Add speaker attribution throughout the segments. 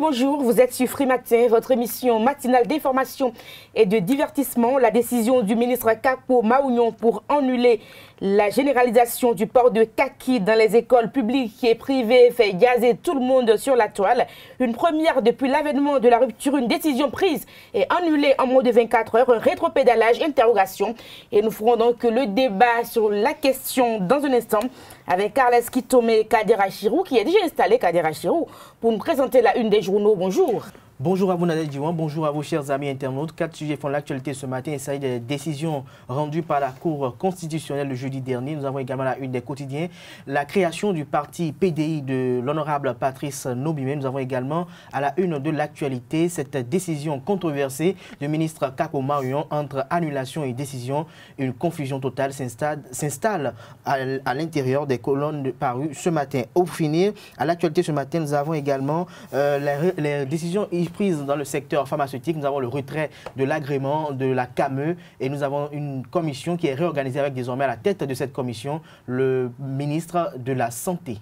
Speaker 1: bonjour, vous êtes sur Free Matin, votre émission matinale d'information et de divertissement. La décision du ministre Kako Maounion pour annuler la généralisation du port de kaki dans les écoles publiques et privées fait gazer tout le monde sur la toile. Une première depuis l'avènement de la rupture, une décision prise et annulée en moins de 24 heures, un rétropédalage, interrogation. Et nous ferons donc le débat sur la question dans un instant avec Carles Kitome Kadera Chirou, qui est déjà installé, Kadera Chirou, pour nous présenter la une des journaux. Bonjour.
Speaker 2: Bonjour à vous Nadège Diwan, bonjour à vous chers amis internautes. 4 sujets font l'actualité ce matin. Il s'agit des décisions rendues par la Cour constitutionnelle le jeudi dernier. Nous avons également la une des quotidiens, la création du parti PDI de l'honorable Patrice Nobimé. Nous avons également à la une de l'actualité cette décision controversée du ministre Kako Maounion entre annulation et décision. Une confusion totale s'installe à l'intérieur des colonnes parues ce matin. Au finir, à l'actualité ce matin, nous avons également les décisions prises dans le secteur pharmaceutique. Nous avons le retrait de l'agrément de la CAME et nous avons une commission qui est réorganisée avec désormais à la tête de cette commission le ministre de la Santé.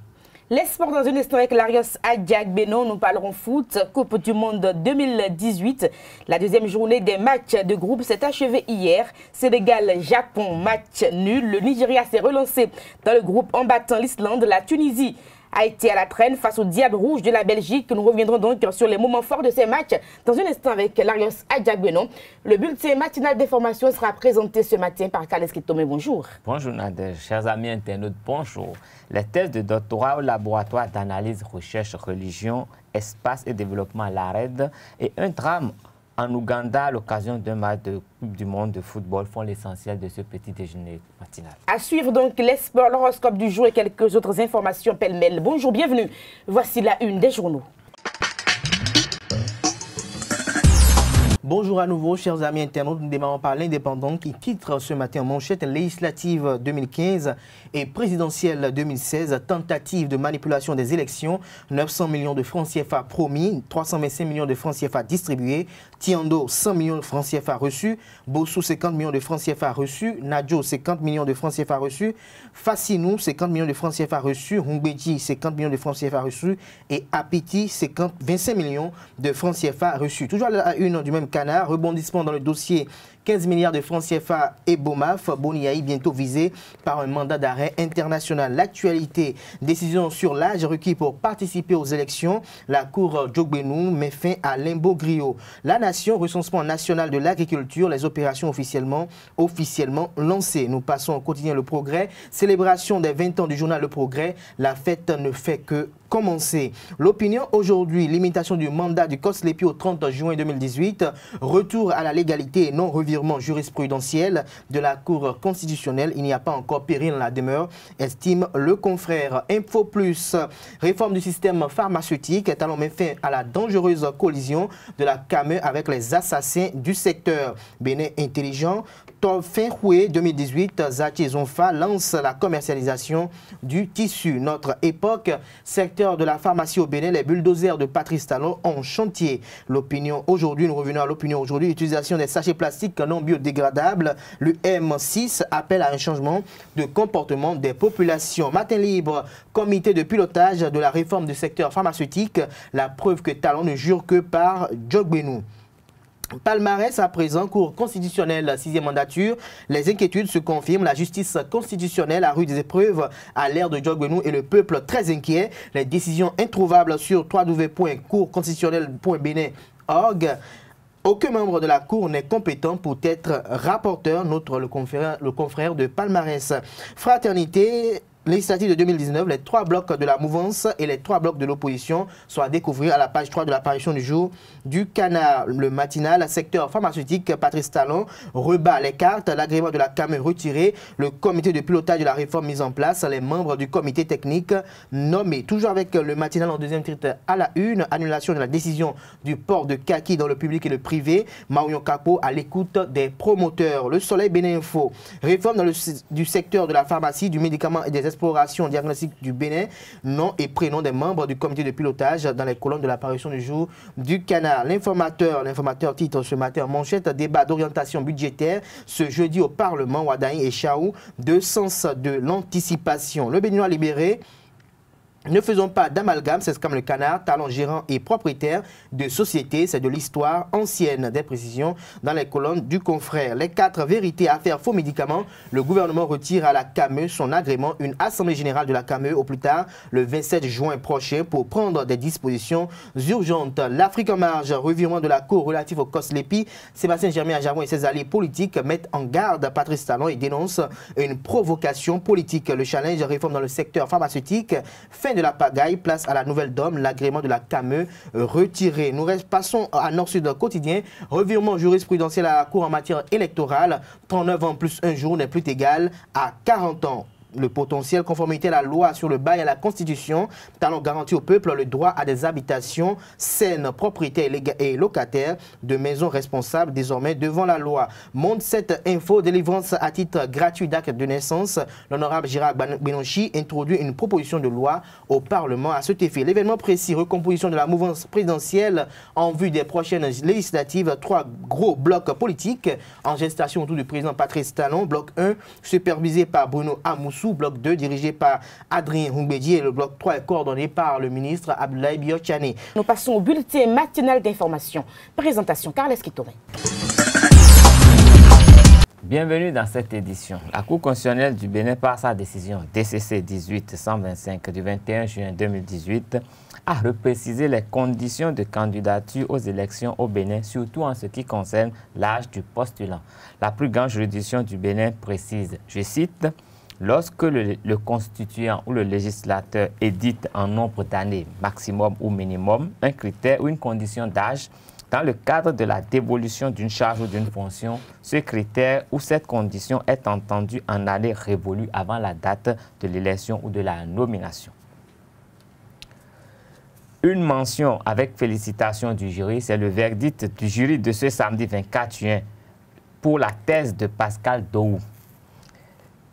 Speaker 1: Les sports dans un instant avec Larios Adjagbeno, nous parlerons foot, Coupe du Monde 2018. La deuxième journée des matchs de groupe s'est achevée hier. Sénégal-Japon, match nul. Le Nigeria s'est relancé dans le groupe en battant l'Islande. La Tunisie a été à la traîne face au Diable Rouge de la Belgique. Nous reviendrons donc sur les moments forts de ces matchs dans un instant avec Larios Adjagbeno. Le bulletin matinal d'information sera présenté ce matin par Carles Kitome. Bonjour.
Speaker 3: Bonjour Nadège, chers amis internautes, bonjour. Les thèses de doctorat au laboratoire d'analyse, recherche, religion, espace et développement à l'ARED et un drame en Ouganda à l'occasion d'un match de Coupe du Monde de football font l'essentiel de ce petit déjeuner matinal. À
Speaker 1: suivre donc les sports, l'horoscope du jour et quelques autres informations pêle-mêle. Bonjour, bienvenue. Voici la une des journaux.
Speaker 2: Bonjour à nouveau, chers amis internautes. Nous démarrons par l'Indépendant qui titre ce matin en manchette législative 2015 et présidentielle 2016, tentative de manipulation des élections, 900 millions de francs CFA promis, 325 millions de francs CFA distribués, Tiando 100 millions de francs CFA reçus, Bossou 50 millions de francs CFA reçus, Nadjo 50 millions de francs CFA reçus, Fassinou 50 millions de francs CFA reçus, Hungbeji 50 millions de francs CFA reçus et Apiti 25 millions de francs CFA reçus. Toujours à la une du même canard, rebondissement dans le dossier 15 milliards de francs CFA et BOMAF, Boniaï bientôt visé par un mandat d'arrêt international. L'actualité, décision sur l'âge requis pour participer aux élections. La Cour Djogbenou met fin à l'imbogrio. La Nation, recensement national de l'agriculture, les opérations officiellement lancées. Nous passons au quotidien Le Progrès. Célébration des 20 ans du journal Le Progrès. La fête ne fait que commencer. L'opinion aujourd'hui, limitation du mandat du COSLEPI au 30 juin 2018. Retour à la légalité et non revirement jurisprudentiel de la Cour constitutionnelle. Il n'y a pas encore péril dans la demeure, estime le confrère. Info Plus, réforme du système pharmaceutique, talon met fin à la dangereuse collision de la CAME avec les assassins du secteur. Bénin intelligent, fin juillet 2018, Zati Zonfa lance la commercialisation du tissu. Notre époque, secteur de la pharmacie au Bénin, les bulldozers de Patrice Talon en chantier. L'opinion aujourd'hui, nous revenons à l'opinion aujourd'hui, l'utilisation des sachets plastiques non biodégradables. L'UM6 appelle à un changement de comportement des populations. Matin libre, comité de pilotage de la réforme du secteur pharmaceutique. La preuve que Talon ne jure que par Djogbenou. Palmarès à présent, Cour constitutionnelle, 6e mandature. Les inquiétudes se confirment. La justice constitutionnelle a eu des épreuves à l'ère de Djogbenou et le peuple très inquiet. Les décisions introuvables sur www.courconstitutionnelle.benin.org. Aucun membre de la Cour n'est compétent pour être rapporteur, le confrère de Palmarès. Fraternité législative de 2019, les 3 blocs de la mouvance et les 3 blocs de l'opposition sont à découvrir à la page 3 de l'apparition du jour du Canard. Le matinal, secteur pharmaceutique, Patrice Talon rebat les cartes, l'agrément de la CAME retiré, le comité de pilotage de la réforme mise en place, les membres du comité technique nommés. Toujours avec le matinal en deuxième titre à la une, annulation de la décision du port de kaki dans le public et le privé, Maounion Kako à l'écoute des promoteurs. Le Soleil Bénin Info, réforme du secteur de la pharmacie, du médicament et des exploration diagnostique du Bénin, nom et prénom des membres du comité de pilotage dans les colonnes de l'apparition du jour du Canard. L'informateur titre ce matin en manchette, débat d'orientation budgétaire ce jeudi au Parlement, Wadaï et Chaou, de sens de l'anticipation. Le Béninois libéré, Ne faisons pas d'amalgame, s'exclame le canard, talent gérant et propriétaire de société. C'est de l'histoire ancienne. Des précisions dans les colonnes du confrère. Les 4 vérités affaires faux médicaments. Le gouvernement retire à la CAME son agrément. Une assemblée générale de la CAME au plus tard le 27 juin prochain pour prendre des dispositions urgentes. L'Afrique en marge, revirement de la Cour relative au COSLEPI. Sébastien Germain Ajaron et ses alliés politiques mettent en garde Patrice Talon et dénoncent une provocation politique. Le challenge réforme dans le secteur pharmaceutique. Fin de la pagaille, place à la nouvelle dôme, l'agrément de la CAME retiré. Nous passons à Nord-Sud quotidien. Revirement jurisprudentiel à la Cour en matière électorale. 39 ans plus un jour n'est plus égal à 40 ans. Le potentiel conformité à la loi sur le bail à la Constitution. Talon garantit au peuple le droit à des habitations saines, propriétaires et locataires de maisons responsables désormais devant la loi. Monde cette info, délivrance à titre gratuit d'acte de naissance. L'honorable Gérard Benonchi introduit une proposition de loi au Parlement à cet effet. L'événement précis, recomposition de la mouvance présidentielle en vue des prochaines législatives. 3 gros blocs politiques en gestation autour du président Patrice Talon. Bloc 1, supervisé par Bruno Amoussou. Bloc 2, dirigé par Adrien Humbedi, et le bloc 3 est coordonné par le ministre Abdoulaye Biotchane.
Speaker 1: Nous passons au bulletin matinal d'information. Présentation Carles Kitore.
Speaker 3: Bienvenue dans cette édition. La Cour constitutionnelle du Bénin, par sa décision DCC 18-125 du 21 juin 2018, a reprécisé les conditions de candidature aux élections au Bénin, surtout en ce qui concerne l'âge du postulant. La plus grande juridiction du Bénin précise, je cite, lorsque le constituant ou le législateur édite en nombre d'années maximum ou minimum un critère ou une condition d'âge dans le cadre de la dévolution d'une charge ou d'une fonction, ce critère ou cette condition est entendu en année révolue avant la date de l'élection ou de la nomination. Une mention avec félicitations du jury, c'est le verdict du jury de ce samedi 24 juin pour la thèse de Pascal Dohou.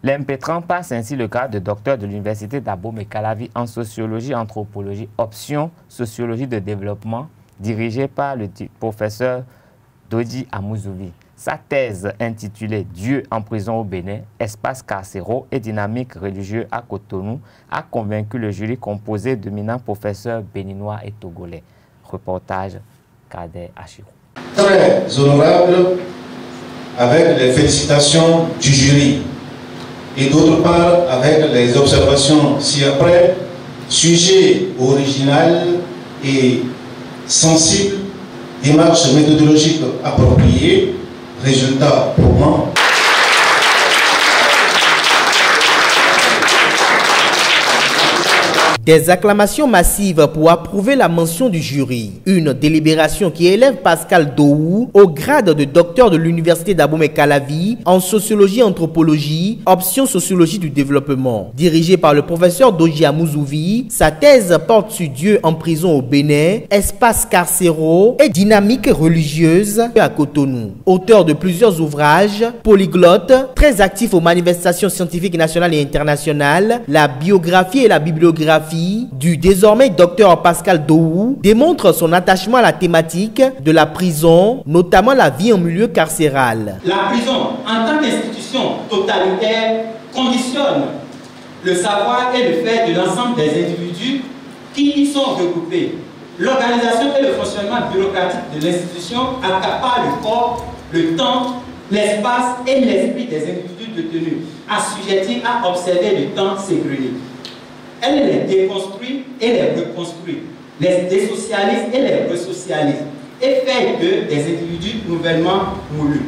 Speaker 3: L'impétrant passe ainsi le grade de docteur de l'Université d'Abomey-Calavi en sociologie, anthropologie, option sociologie de développement, dirigée par le professeur Dodi Amouzouli. Sa thèse intitulée « Dieu en prison au Bénin, espaces carcéraux et dynamiques religieux à Cotonou » a convaincu le jury composé d'éminents professeurs béninois et togolais. Reportage Kader Achirou.
Speaker 4: Très honorable, avec les félicitations du jury. Et d'autre part, avec les observations ci-après, sujet original et sensible, démarche méthodologique appropriée, résultat probant.
Speaker 2: Des acclamations massives pour approuver la mention du jury. Une délibération qui élève Pascal Dohou au grade de docteur de l'Université d'Abomey-Calavi en sociologie anthropologie, option sociologie du développement. Dirigée par le professeur Dodi Amouzouli, sa thèse porte sur Dieu en prison au Bénin, espaces carcéraux et dynamiques religieuses à Cotonou. Auteur de plusieurs ouvrages, polyglotte, très actif aux manifestations scientifiques nationales et internationales, la biographie et la bibliographie du désormais docteur Pascal Dohou démontre son attachement à la thématique de la prison, notamment la vie en milieu carcéral.
Speaker 5: La prison, en tant qu'institution totalitaire, conditionne le savoir et le faire de l'ensemble des individus qui y sont regroupés. L'organisation et le fonctionnement bureaucratique de l'institution accaparent le corps, le temps, l'espace et l'esprit des individus détenus, assujettis à observer le temps s'égriner. Elle les déconstruit et les reconstruit, les désocialise et les resocialise, et fait d'eux des individus nouvellement moulus.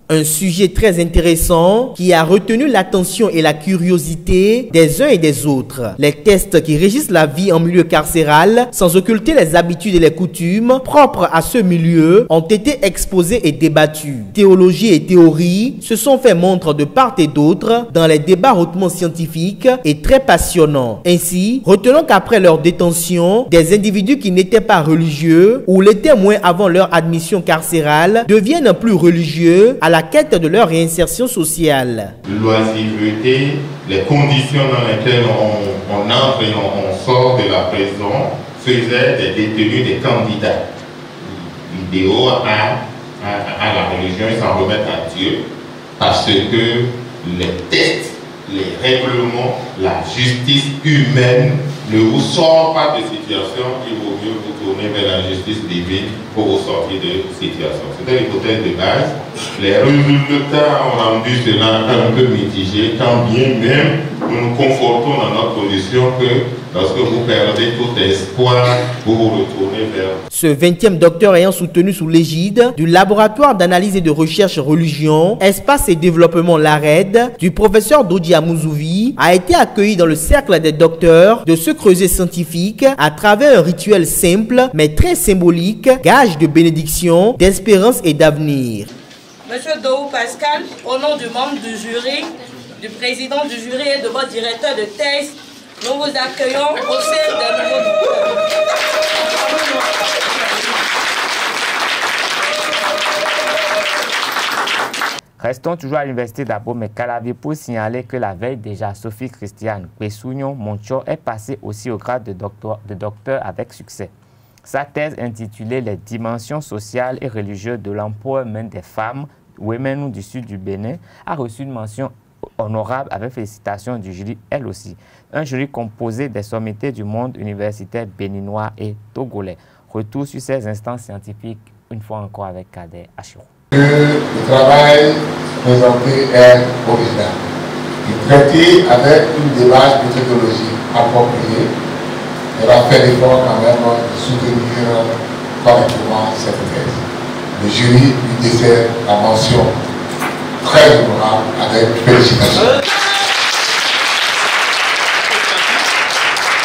Speaker 2: Un sujet très intéressant qui a retenu l'attention et la curiosité des uns et des autres. Les tests qui régissent la vie en milieu carcéral, sans occulter les habitudes et les coutumes propres à ce milieu, ont été exposés et débattus. Théologie et théorie se sont fait montre de part et d'autre dans les débats hautement scientifiques et très passionnants. Ainsi, retenons qu'après leur détention, des individus qui n'étaient pas religieux ou l'étaient moins avant leur admission carcérale deviennent plus religieux à la quête de leur réinsertion sociale.
Speaker 6: L'oisiveté, les conditions dans lesquelles on entre et on sort de la prison faisaient des détenus des candidats. L'idéal à la religion, ils s'en remettent à Dieu parce que les tests, les règlements, la justice humaine ne vous sort pas de situation, il vaut mieux vous tourner vers la justice divine pour vous sortir de situation. C'était l'hypothèse de base. Les résultats ont rendu cela un peu mitigé, quand bien même nous nous confortons dans notre position que lorsque vous perdez tout espoir, vous vous retournez vers...
Speaker 2: Ce 20e docteur ayant soutenu sous l'égide du laboratoire d'analyse et de recherche religion, espace et développement l'ARED, du professeur Dodi Amuzouvi, a été accueilli dans le cercle des docteurs de ce creuset scientifique à travers un rituel simple mais très symbolique, gage de bénédiction, d'espérance et d'avenir.
Speaker 7: Monsieur Dohou Pascal, au nom du membre du jury, du président du jury et de votre directeur de thèse, nous vous accueillons au sein des nouveaux docteurs.
Speaker 3: Restons toujours à l'université d'Abomey-Calavi pour signaler que la veille déjà, Sophie Christiane Kwesugnon Moncho est passée aussi au grade de docteur avec succès. Sa thèse intitulée « Les dimensions sociales et religieuses de l'empowerment des femmes Wemenu du sud du Bénin » a reçu une mention honorable avec félicitations du jury, elle aussi. Un jury composé des sommités du monde universitaire béninois et togolais. Retour sur ces instances scientifiques, une fois encore avec Kader Achirou.
Speaker 8: Le travail présenté est original. Il traité avec une démarche méthodologique appropriée. Elle a fait l'effort quand même de soutenir correctement cette thèse. Le jury lui décerne la mention très honorable avec félicitations.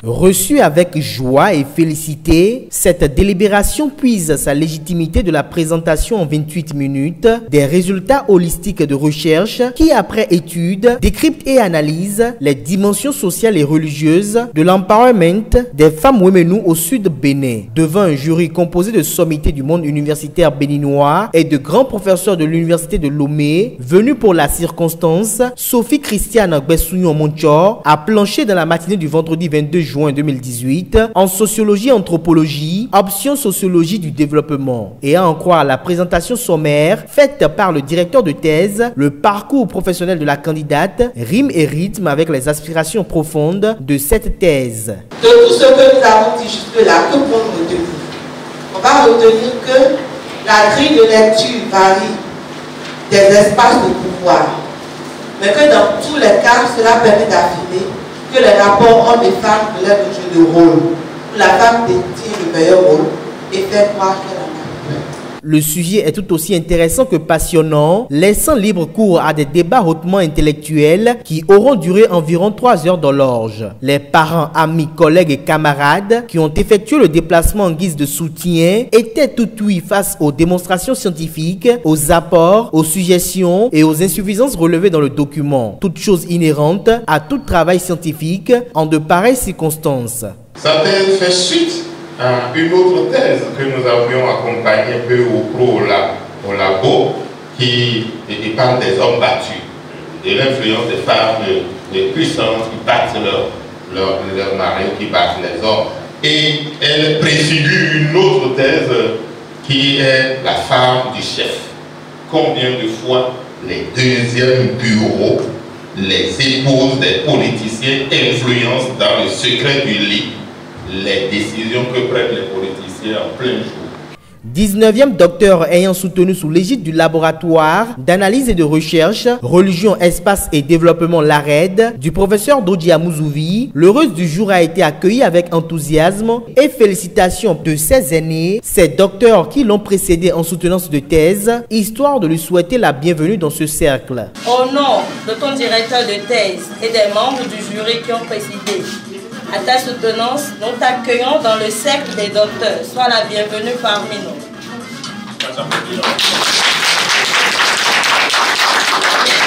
Speaker 2: Reçue avec joie et félicité, cette délibération puise sa légitimité de la présentation en 28 minutes des résultats holistiques de recherche qui, après étude, décryptent et analysent les dimensions sociales et religieuses de l'empowerment des femmes Wemenu au sud Bénin. Devant un jury composé de sommités du monde universitaire béninois et de grands professeurs de l'université de Lomé, venus pour la circonstance, Sophie Christiane Kwesugnon Moncho a planché dans la matinée du vendredi 22 juin 2018 en sociologie et anthropologie, option sociologie du développement. Et à en croire la présentation sommaire faite par le directeur de thèse, le parcours professionnel de la candidate rime et rythme avec les aspirations profondes de cette thèse.
Speaker 9: De tout ce que nous avons dit jusque-là, que pouvons-nous retenir? On va retenir que la grille de lecture varie des espaces de pouvoir, mais que dans tous les cas, cela permet d'affirmer que les rapports hommes et femmes relèvent le jeu de rôle, où la femme détient le meilleur rôle et fait croire qu'elle en a plein.
Speaker 2: Le sujet est tout aussi intéressant que passionnant, laissant libre cours à des débats hautement intellectuels qui auront duré environ 3 heures dans l'orge. Les parents, amis, collègues et camarades qui ont effectué le déplacement en guise de soutien étaient tout ouïs face aux démonstrations scientifiques, aux apports, aux suggestions et aux insuffisances relevées dans le document. Toutes choses inhérentes à tout travail scientifique en de pareilles circonstances.
Speaker 6: Sa thèse fait suite à une autre thèse que nous avions accompagnée un peu au labo qui parle des hommes battus, de l'influence des femmes puissantes qui battent leurs maris, qui battent les hommes. Et elle préfigure une autre thèse qui est la femme du chef. Combien de fois les deuxièmes bureaux, les épouses des politiciens influencent dans le secret du lit les décisions que prennent les politiciens en plein jour.
Speaker 2: 19e docteur ayant soutenu sous l'égide du laboratoire d'analyse et de recherche religion, espace et développement l'ARED du professeur Dodi Amuzouvi, l'heureuse du jour a été accueillie avec enthousiasme et félicitations de ses aînés, ces docteurs qui l'ont précédé en soutenance de thèse, histoire de lui souhaiter la bienvenue dans ce cercle.
Speaker 7: Au nom de ton directeur de thèse et des membres du jury qui ont présidé à ta soutenance, nous t'accueillons dans le cercle des docteurs. Sois la bienvenue parmi nous.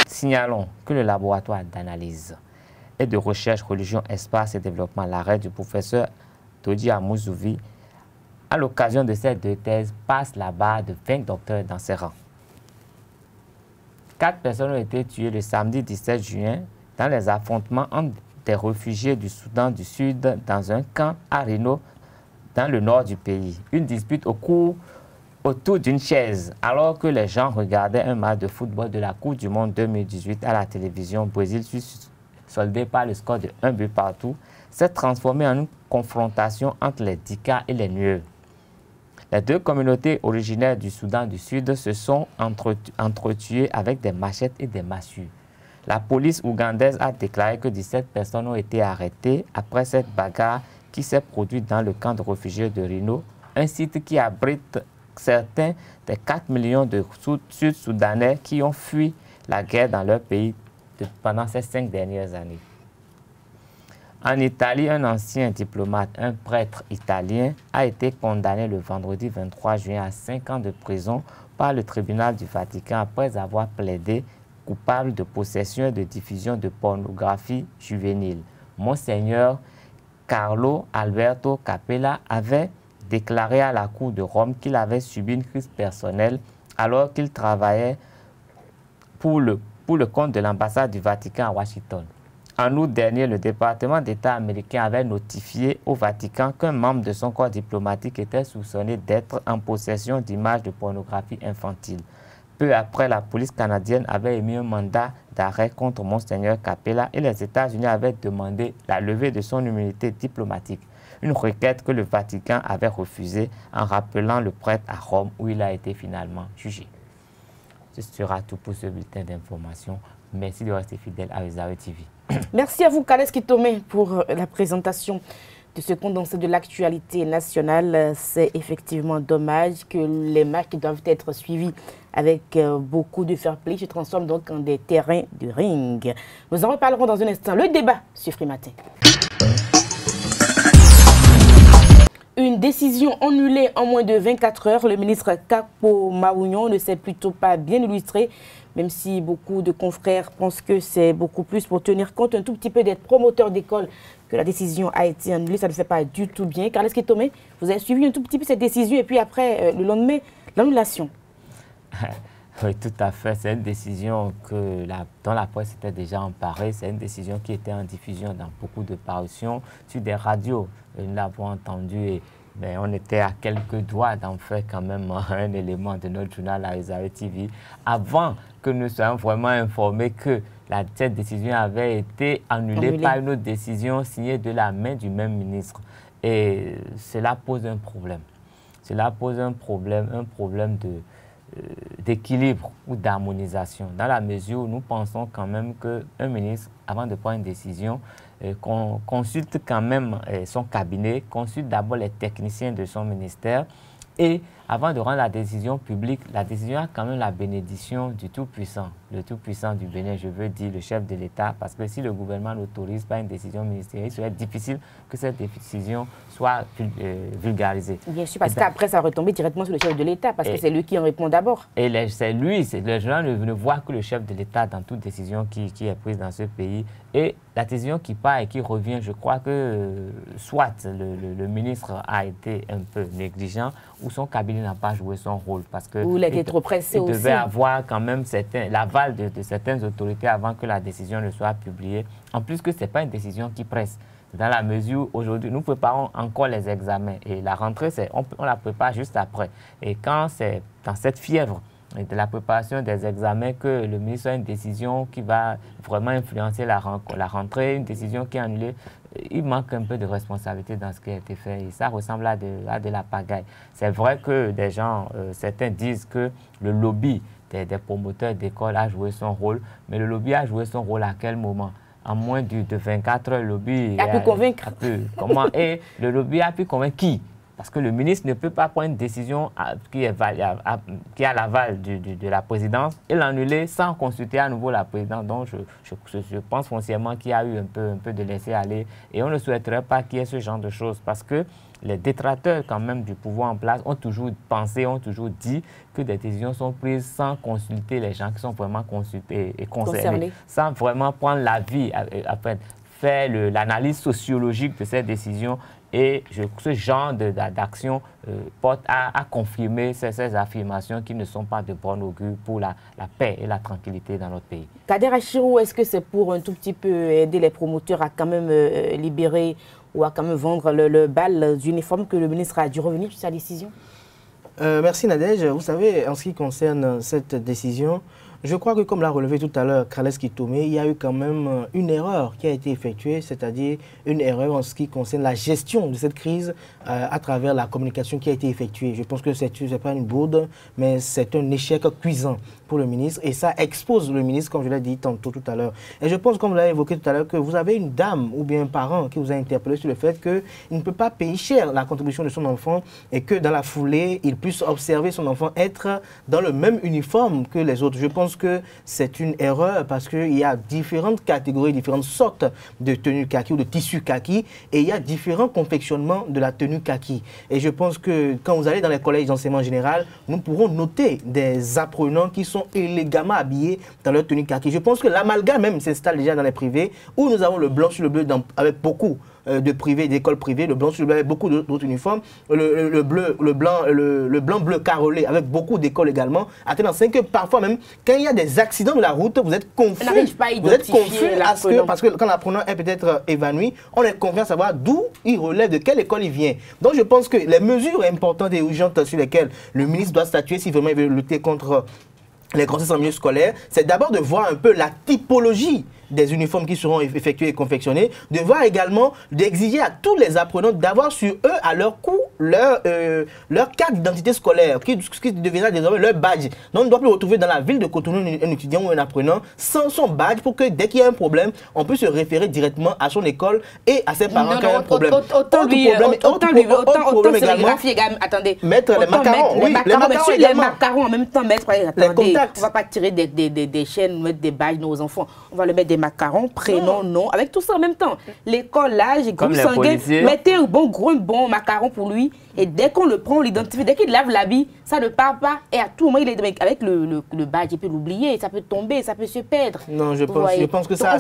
Speaker 3: Signalons que le laboratoire d'analyse et de recherche religion, espace et développement, l'arrêt du professeur Dodi Amuzouvi, à l'occasion de ces 2 thèses, passe la barre de 20 docteurs dans ses rangs. 4 personnes ont été tuées le samedi 17 juin dans les affrontements entre des réfugiés du Soudan du Sud dans un camp à Rino, dans le nord du pays. Une dispute autour d'une chaise, alors que les gens regardaient un match de football de la Coupe du Monde 2018 à la télévision. Brésil fut soldé par le score de 1 but partout. s'est transformée en une confrontation entre les Dika et les Nuer. Les deux communautés originaires du Soudan du Sud se sont entretuées avec des machettes et des massues. La police ougandaise a déclaré que 17 personnes ont été arrêtées après cette bagarre qui s'est produite dans le camp de réfugiés de Rino, un site qui abrite certains des 4 millions de Sud-Soudanais qui ont fui la guerre dans leur pays pendant ces 5 dernières années. En Italie, un ancien diplomate, un prêtre italien, a été condamné le vendredi 23 juin à 5 ans de prison par le tribunal du Vatican après avoir plaidé coupable de possession et de diffusion de pornographie juvénile. Monseigneur Carlo Alberto Capella avait déclaré à la Cour de Rome qu'il avait subi une crise personnelle alors qu'il travaillait pour le compte de l'ambassade du Vatican à Washington. En août dernier, le département d'État américain avait notifié au Vatican qu'un membre de son corps diplomatique était soupçonné d'être en possession d'images de pornographie infantile. Peu après, la police canadienne avait émis un mandat d'arrêt contre Monseigneur Capella et les États-Unis avaient demandé la levée de son immunité diplomatique, une requête que le Vatican avait refusée en rappelant le prêtre à Rome où il a été finalement jugé. Ce sera tout pour ce bulletin d'information. Merci de rester fidèle à Wezawe TV.
Speaker 1: Merci à vous, Kales Kitome, pour la présentation de ce condensé de l'actualité nationale. C'est effectivement dommage que les matchs qui doivent être suivis avec beaucoup de fair play se transforment donc en des terrains de ring. Nous en reparlerons dans un instant. Le débat sur Free Matin. Une décision annulée en moins de 24 heures. Le ministre Kakpo Maounion ne s'est plutôt pas bien illustré, même si beaucoup de confrères pensent que c'est beaucoup plus pour tenir compte un tout petit peu d'être promoteur d'école que la décision a été annulée. Ça ne fait pas du tout bien. Carles Kitome, vous avez suivi un tout petit peu cette décision et puis après, le lendemain, l'annulation.
Speaker 3: Oui, tout à fait. C'est une décision dont la presse était déjà emparée. C'est une décision qui était en diffusion dans beaucoup de parutions sur des radios. Nous l'avons entendu et on était à quelques doigts d'en faire quand même un élément de notre journal à Wezawe TV avant que nous soyons vraiment informés que cette décision avait été annulée par une autre décision signée de la main du même ministre. Et cela pose un problème. Cela pose un problème d'équilibre ou d'harmonisation, dans la mesure où nous pensons quand même qu'un ministre, avant de prendre une décision, consulte quand même son cabinet, consulte d'abord les techniciens de son ministère et avant de rendre la décision publique, la décision a quand même la bénédiction du Tout-Puissant, le Tout-Puissant du Bénin, je veux dire le chef de l'État, parce que si le gouvernement n'autorise pas une décision ministérielle, il serait difficile que cette décision soit vulgarisée. Bien sûr, parce
Speaker 1: qu'après, ça retombe directement sur le chef de l'État, parce que c'est lui qui en répond d'abord.
Speaker 3: Et c'est lui, les gens ne voient que le chef de l'État dans toute décision qui est prise dans ce pays. Et la décision qui part et qui revient, je crois que soit le ministre a été un peu négligent ou son cabinet n'a pas joué son rôle. Parce que
Speaker 1: ou il a été trop pressé aussi.
Speaker 3: Il devait avoir quand même l'aval de certaines autorités avant que la décision ne soit publiée. En plus que ce n'est pas une décision qui presse. Dans la mesure où aujourd'hui, nous préparons encore les examens et la rentrée, on la prépare juste après. Et quand c'est dans cette fièvre de la préparation des examens que le ministre a une décision qui va vraiment influencer la rentrée, une décision qui est annulée, il manque un peu de responsabilité dans ce qui a été fait et ça ressemble à de la pagaille. C'est vrai que des gens, certains disent que le lobby des promoteurs d'école a joué son rôle, mais le lobby a joué son rôle à quel moment? En moins de 24 heures, le lobby
Speaker 1: a pu convaincre.
Speaker 3: Et le lobby a pu convaincre qui? Parce que le ministre ne peut pas prendre une décision qui a l'aval de la présidence et l'annuler sans consulter à nouveau la présidence. Donc, je pense foncièrement qu'il y a eu un peu de laisser-aller et on ne souhaiterait pas qu'il y ait ce genre de choses parce que les détracteurs quand même du pouvoir en place ont toujours pensé, ont toujours dit que des décisions sont prises sans consulter les gens qui sont vraiment consultés et concernés, sans vraiment prendre l'avis, faire l'analyse sociologique de ces décisions. Et ce genre d'action porte à confirmer ces affirmations qui ne sont pas de bon augure pour la paix et la tranquillité dans notre pays.
Speaker 1: Kader Achirou, est-ce que c'est pour un tout petit peu aider les promoteurs à quand même libérer ou à quand même vendre le bal d'uniforme que le ministre a dû revenir sur sa décision?
Speaker 2: Merci Nadège. Vous savez, en ce qui concerne cette décision, Je crois que comme l'a relevé tout à l'heure Khalès Kitomé, il y a eu quand même une erreur qui a été effectuée, c'est-à-dire une erreur en ce qui concerne la gestion de cette crise à travers la communication qui a été effectuée. Je pense que ce n'est pas une bourde, mais c'est un échec cuisant pour le ministre et ça expose le ministre, comme je l'ai dit tantôt tout à l'heure. Et je pense, comme vous l'avez évoqué tout à l'heure, que vous avez une dame ou bien un parent qui vous a interpellé sur le fait qu'il ne peut pas payer cher la contribution de son enfant et que dans la foulée, il puisse observer son enfant être dans le même uniforme que les autres. Je pense que c'est une erreur parce qu'il y a différentes catégories, différentes sortes de tenues kaki ou de tissus kaki et il y a différents confectionnements de la tenue kaki. Et je pense que quand vous allez dans les collèges d'enseignement général, nous pourrons noter des apprenants qui sont élégamment habillés dans leur tenue kaki. Je pense que l'amalgame même s'installe déjà dans les privés où nous avons le blanc sur le bleu avec beaucoup de privés, d'écoles privées, le blanc sur le bleu avec beaucoup d'autres uniformes, le blanc bleu carolé avec beaucoup d'écoles également, à tel enseigne que parfois même, quand il y a des accidents de la route, vous êtes confus. Parce que quand l'apprenant est peut-être évanoui, on est confiant à savoir d'où il relève, de quelle école il vient. Donc je pense que les mesures importantes et urgentes sur lesquelles le ministre doit statuer si vraiment il veut lutter contre les grossesses en milieu scolaire, c'est d'abord de voir un peu la typologie des uniformes qui seront effectués et confectionnés, de voir également, d'exiger à tous les apprenants d'avoir sur eux, à leur cou, leur carte d'identité scolaire, qui deviendra désormais leur badge. Donc on ne doit plus retrouver dans la ville de Cotonou un étudiant ou un apprenant sans son badge pour que dès qu'il y a un problème, on puisse se référer directement à son école et à ses parents qui ont un problème.
Speaker 1: Autant attendez,
Speaker 2: mettre les macarons,
Speaker 1: les macarons en même temps, mettre, attendez, on ne va pas tirer des chaînes, mettre des badges nos enfants, on va le mettre des macarons, prénom, nom, avec tout ça en même temps. L'école, l'âge, groupe sanguin, mettez un bon macaron pour lui et dès qu'on le prend, on l'identifie. Dès qu'il lave l'habit, ça ne part pas et à tout moment, il est avec le badge, il peut l'oublier, ça peut tomber, ça peut se perdre.
Speaker 2: Non, je pense que ça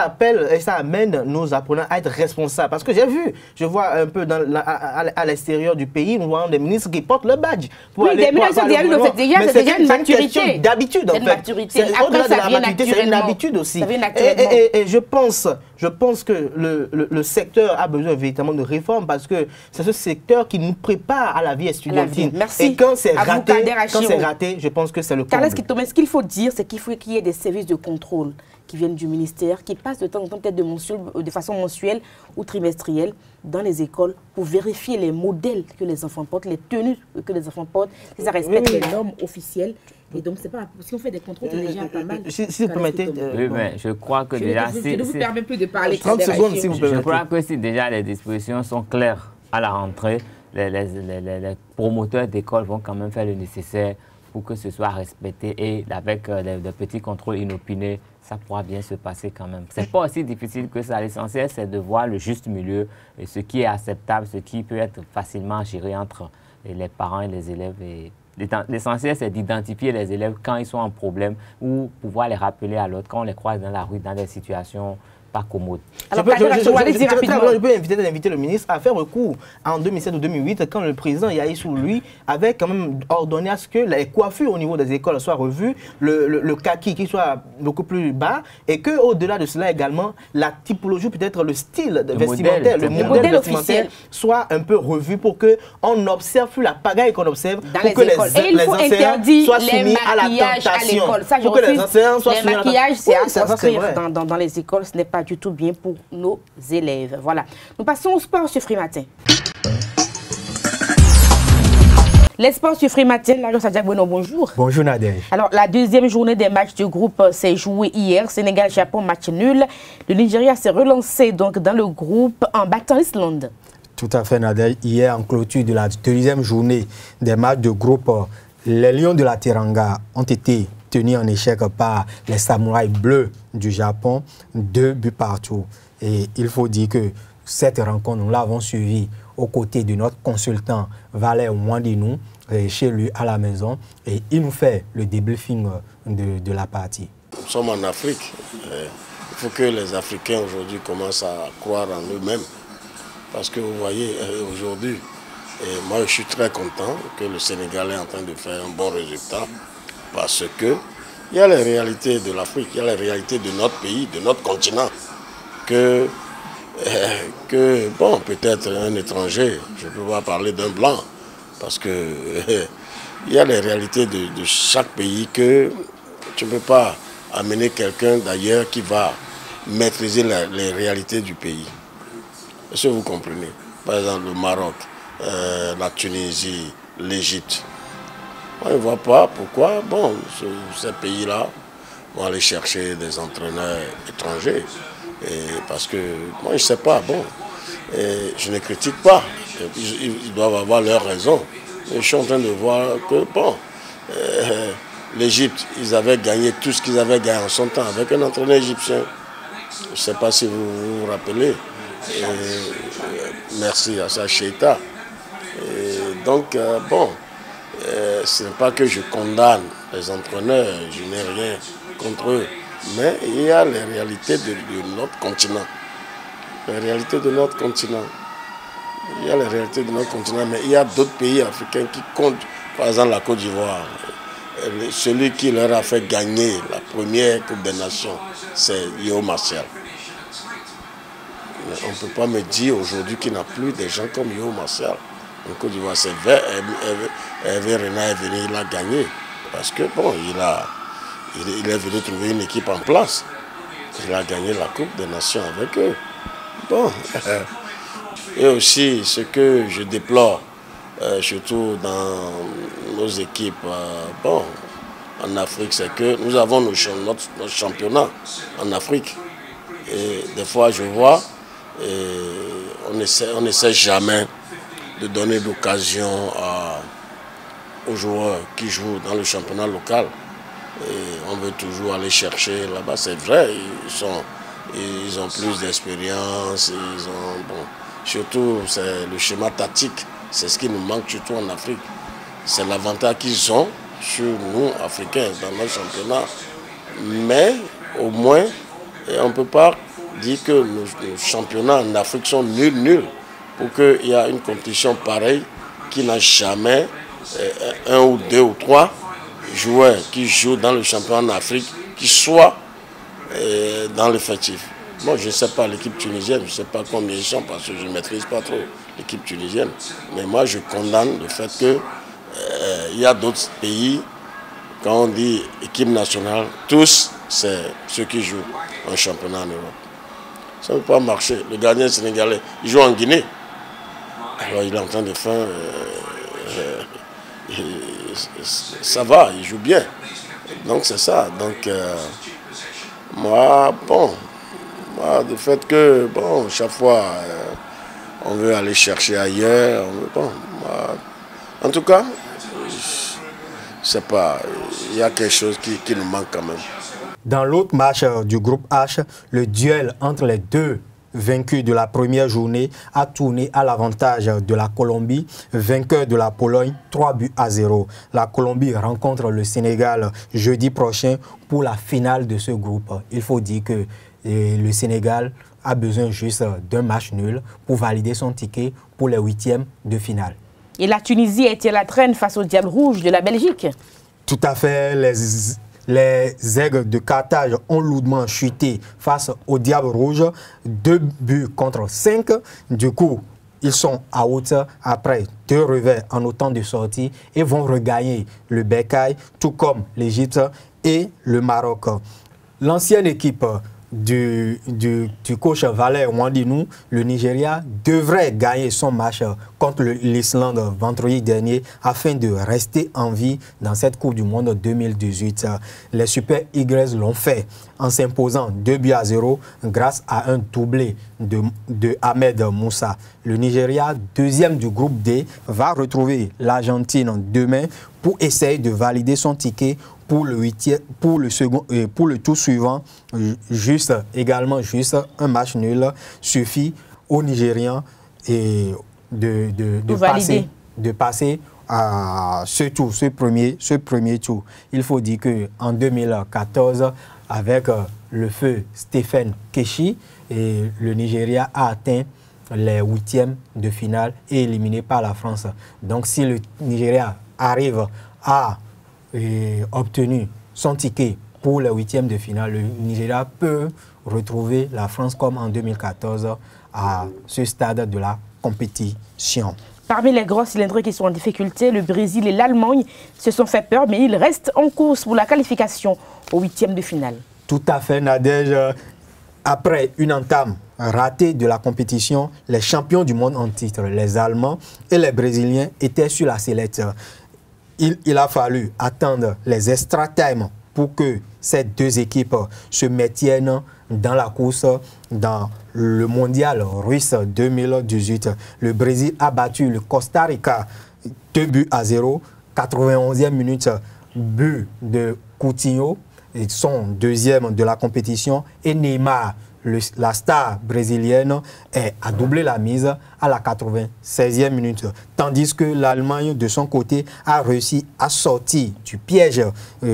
Speaker 2: appelle et ça amène nos apprenants à être responsables. Parce que je vois un peu à l'extérieur du pays, nous voyons des ministres qui portent le badge.
Speaker 1: Oui, des ministres, c'est déjà une maturité.
Speaker 2: D'habitude, en fait. Au-delà de la maturité, c'est une habitude aussi. Et je pense que le secteur a besoin véritablement de réforme parce que c'est ce secteur qui nous prépare à la vie estudiantine.
Speaker 1: Merci.
Speaker 2: Et quand c'est raté, je pense que c'est le comble.
Speaker 1: Ce qu'il faut dire, c'est qu'il faut qu'il y ait des services de contrôle qui viennent du ministère, qui passent de temps en temps peut-être de façon mensuelle ou trimestrielle dans les écoles pour vérifier les modèles que les enfants portent, les tenues que les enfants portent, si ça respecte les normes officielles. Et donc, c'est pas si on fait des contrôles, c'est déjà pas mal.
Speaker 2: Si vous permettez.
Speaker 3: Oui, mais je crois que déjà.
Speaker 1: Je ne vous permets plus de parler.
Speaker 2: 30 secondes, si vous permettez.
Speaker 3: Je crois que si déjà les dispositions sont claires à la rentrée, les promoteurs d'écoles vont quand même faire le nécessaire pour que ce soit respecté et avec des petits contrôles inopinés, ça pourra bien se passer quand même. C'est pas aussi difficile que ça. L'essentiel, c'est de voir le juste milieu, et ce qui est acceptable, ce qui peut être facilement géré entre les parents et les élèves. L'essentiel, c'est d'identifier les élèves quand ils sont en problème ou pouvoir les rappeler à l'autre quand on les croise dans la rue, dans des situations pas commodes.
Speaker 2: Je peux inviter le ministre à faire recours en 2007 ou 2008 quand le président Yaïssou, lui, avait quand même ordonné à ce que les coiffures au niveau des écoles soient revues, le kaki qui soit beaucoup plus bas et qu'au-delà de cela également, la typologie, peut-être le style vestimentaire, le modèle vestimentaire soit un peu revu pour qu'on n'observe plus la pagaille qu'on observe, pour que les enseignants soient soumis à la tentation.
Speaker 1: Pour que les enseignants soient soumis à la tentation. Les maquillages, c'est à proscrire dans les écoles, ce n'est pas du tout bien pour nos élèves. Voilà. Nous passons au sport sur Free Matin. Les sports sur Free Matin, l'agence Adjak Bueno, bonjour.
Speaker 10: Bonjour Nadège.
Speaker 1: Alors, la deuxième journée des matchs du groupe s'est jouée hier. Sénégal-Japon, match nul. Le Nigeria s'est relancé donc dans le groupe en battant l'Islande.
Speaker 10: Tout à fait Nadège. Hier, en clôture de la deuxième journée des matchs de groupe, les Lions de la Teranga ont été tenus en échec par les Samouraïs bleus du Japon, 2 buts partout. Et il faut dire que cette rencontre, nous l'avons suivie aux côtés de notre consultant Valère Mwandinou, chez lui à la maison, et il nous fait le débriefing de la partie.
Speaker 11: Nous sommes en Afrique. Il faut que les Africains aujourd'hui commencent à croire en eux-mêmes. Parce que vous voyez, aujourd'hui, moi je suis très content que le Sénégal est en train de faire un bon résultat. Parce que il y a les réalités de l'Afrique, il y a les réalités de notre pays, de notre continent, que bon, peut-être un étranger, je ne peux pas parler d'un blanc, parce que il y a les réalités de chaque pays que tu ne peux pas amener quelqu'un d'ailleurs qui va maîtriser les réalités du pays. Est-ce que vous comprenez? Par exemple, le Maroc, la Tunisie, l'Égypte. On ne voit pas pourquoi, bon, ces pays-là vont aller chercher des entraîneurs étrangers. Parce que, moi, je ne sais pas, bon, je ne critique pas. Ils doivent avoir leurs raisons. Mais je suis en train de voir que, bon, l'Égypte, ils avaient gagné tout ce qu'ils avaient gagné en son temps avec un entraîneur égyptien. Je ne sais pas si vous vous rappelez. Merci à sa Cheita. Donc, bon, ce n'est pas que je condamne les entraîneurs, je n'ai rien contre eux, mais il y a les réalités de notre continent. Les réalités de notre continent. Il y a les réalités de notre continent, mais il y a d'autres pays africains qui comptent. Par exemple, la Côte d'Ivoire. Celui qui leur a fait gagner la première Coupe des Nations, c'est Yeo Martial. On ne peut pas me dire aujourd'hui qu'il n'y a plus des gens comme Yeo Martial. En Côte d'Ivoire, c'est vrai, Hervé Renard est venu, il a gagné. Parce que, bon, il est venu trouver une équipe en place. Il a gagné la Coupe des Nations avec eux. Bon. Et aussi, ce que je déplore, surtout dans nos équipes, bon, en Afrique, c'est que nous avons notre championnat en Afrique. Et des fois, je vois, on n'essaie jamais de donner l'occasion aux joueurs qui jouent dans le championnat local. Et on veut toujours aller chercher là-bas. C'est vrai, ils ont plus d'expérience, bon, surtout c'est le schéma tactique, c'est ce qui nous manque surtout en Afrique. C'est l'avantage qu'ils ont sur nous, Africains, dans notre championnat. Mais au moins, on ne peut pas dire que nos championnats en Afrique sont nuls. Pour qu'il y ait une compétition pareille qui n'a jamais un ou deux ou trois joueurs qui jouent dans le championnat en Afrique qui soient dans l'effectif. Moi, je ne sais pas l'équipe tunisienne, je ne sais pas combien ils sont parce que je ne maîtrise pas trop l'équipe tunisienne. Mais moi, je condamne le fait qu'il y a d'autres pays, quand on dit équipe nationale, tous, c'est ceux qui jouent en championnat en Europe. Ça ne peut pas marcher. Le gardien sénégalais, il joue en Guinée. Alors il est en train de faire, ça va, il joue bien. Donc c'est ça. Donc moi, le fait que, bon, chaque fois, on veut aller chercher ailleurs, en tout cas, je sais pas, il y a quelque chose qui nous manque quand même.
Speaker 10: Dans l'autre match du groupe H, le duel entre les deux vaincus de la première journée a tourné à l'avantage de la Colombie, vainqueur de la Pologne, 3-0. La Colombie rencontre le Sénégal jeudi prochain pour la finale de ce groupe. Il faut dire que le Sénégal a besoin juste d'un match nul pour valider son ticket pour les huitièmes de finale.
Speaker 1: Et la Tunisie a été la traîne face au Diable Rouge de la Belgique.
Speaker 10: Tout à fait. Les Aigles de Carthage ont lourdement chuté face au Diable Rouge, 2-5. Du coup, ils sont out après 2 revers en autant de sorties et vont regagner le Bercail, tout comme l'Égypte et le Maroc. L'ancienne équipe du coach Valère Wandinou, le Nigeria, devrait gagner son match contre l'Islande vendredi dernier afin de rester en vie dans cette Coupe du Monde 2018. Les Super Eagles l'ont fait en s'imposant 2-0 grâce à un doublé de Ahmed Moussa. Le Nigeria, deuxième du groupe D, va retrouver l'Argentine demain pour essayer de valider son ticket pour le tour suivant. Également juste un match nul suffit aux Nigérians et de passer à ce premier tour. Il faut dire qu'en 2014, avec le feu Stephen Keshi, et le Nigeria a atteint les huitièmes de finale et éliminé par la France. Donc si le Nigeria arrive à obtenir son ticket pour les huitièmes de finale, le Nigeria peut retrouver la France comme en 2014 à ce stade de la compétition.
Speaker 1: Parmi les gros cylindres qui sont en difficulté, le Brésil et l'Allemagne se sont fait peur, mais ils restent en course pour la qualification au 8e de finale.
Speaker 10: Tout à fait, Nadège. Après une entame ratée de la compétition, les champions du monde en titre, les Allemands et les Brésiliens, étaient sur la sellette. Il a fallu attendre les extra time pour que ces deux équipes se maintiennent dans la course dans le mondial russe 2018. Le Brésil a battu le Costa Rica 2-0, 91e minute, but de Coutinho, son deuxième de la compétition, et Neymar, la star brésilienne, a doublé la mise à la 96e minute. Tandis que l'Allemagne, de son côté, a réussi à sortir du piège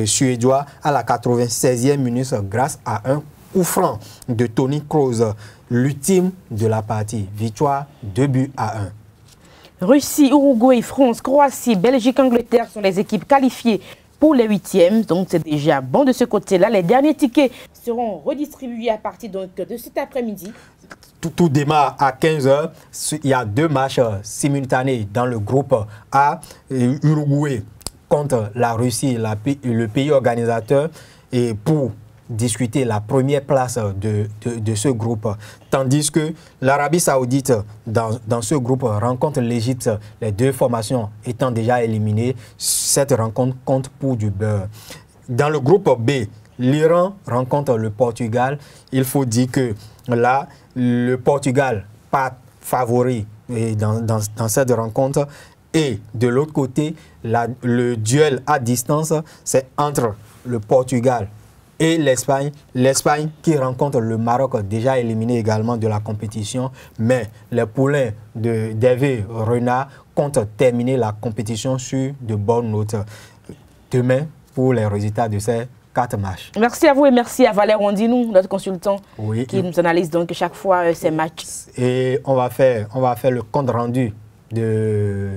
Speaker 10: suédois à la 96e minute grâce à un coup franc de Toni Kroos, l'ultime de la partie. Victoire 2-1.
Speaker 1: Russie, Uruguay, France, Croatie, Belgique, Angleterre sont les équipes qualifiées pour les 8e. Donc c'est déjà bon de ce côté-là. Les derniers tickets seront redistribués à partir de cet après-midi.
Speaker 10: Tout démarre à 15 h. Il y a 2 matchs simultanés dans le groupe A. Uruguay contre la Russie, le pays organisateur, et pour discuter la première place de ce groupe. Tandis que l'Arabie Saoudite, dans ce groupe, rencontre l'Égypte, les 2 formations étant déjà éliminées. Cette rencontre compte pour du beurre. Dans le groupe B, l'Iran rencontre le Portugal. Il faut dire que là, le Portugal pas favori dans cette rencontre. Et de l'autre côté, le duel à distance, c'est entre le Portugal et l'Espagne. L'Espagne qui rencontre le Maroc, déjà éliminé également de la compétition. Mais les poulains d'Hervé Renard comptent terminer la compétition sur de bonnes notes. Demain, pour les résultats de ces 4 matchs.
Speaker 1: Merci à vous et merci à Valère Ondinou, notre consultant,
Speaker 10: oui,
Speaker 1: qui nous analyse donc chaque fois ces matchs.
Speaker 10: Et on va faire le compte rendu de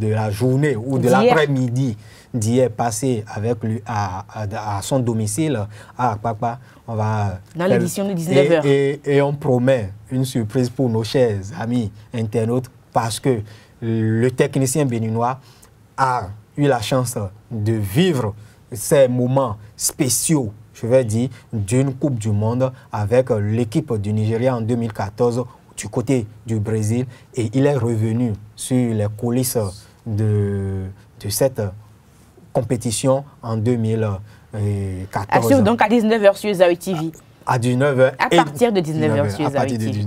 Speaker 10: la journée ou de l'après-midi d'hier passé avec lui à son domicile à Akpakpa. On va
Speaker 1: dans l'édition de 19 h.
Speaker 10: Et on promet une surprise pour nos chers amis internautes parce que le technicien béninois a eu la chance de vivre ces moments spéciaux, je vais dire, d'une Coupe du Monde avec l'équipe du Nigeria en 2014 du côté du Brésil, et il est revenu sur les coulisses de cette compétition en 2014.
Speaker 1: Assure donc à 19 h sur Zawi TV.
Speaker 10: À 19 h.
Speaker 1: À partir de 19 h sur Zawi TV.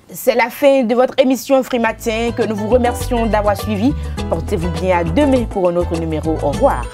Speaker 10: C'est
Speaker 1: la fin de votre émission Free Matin que nous vous remercions d'avoir suivi. Portez-vous bien, à demain pour un autre numéro. Au revoir.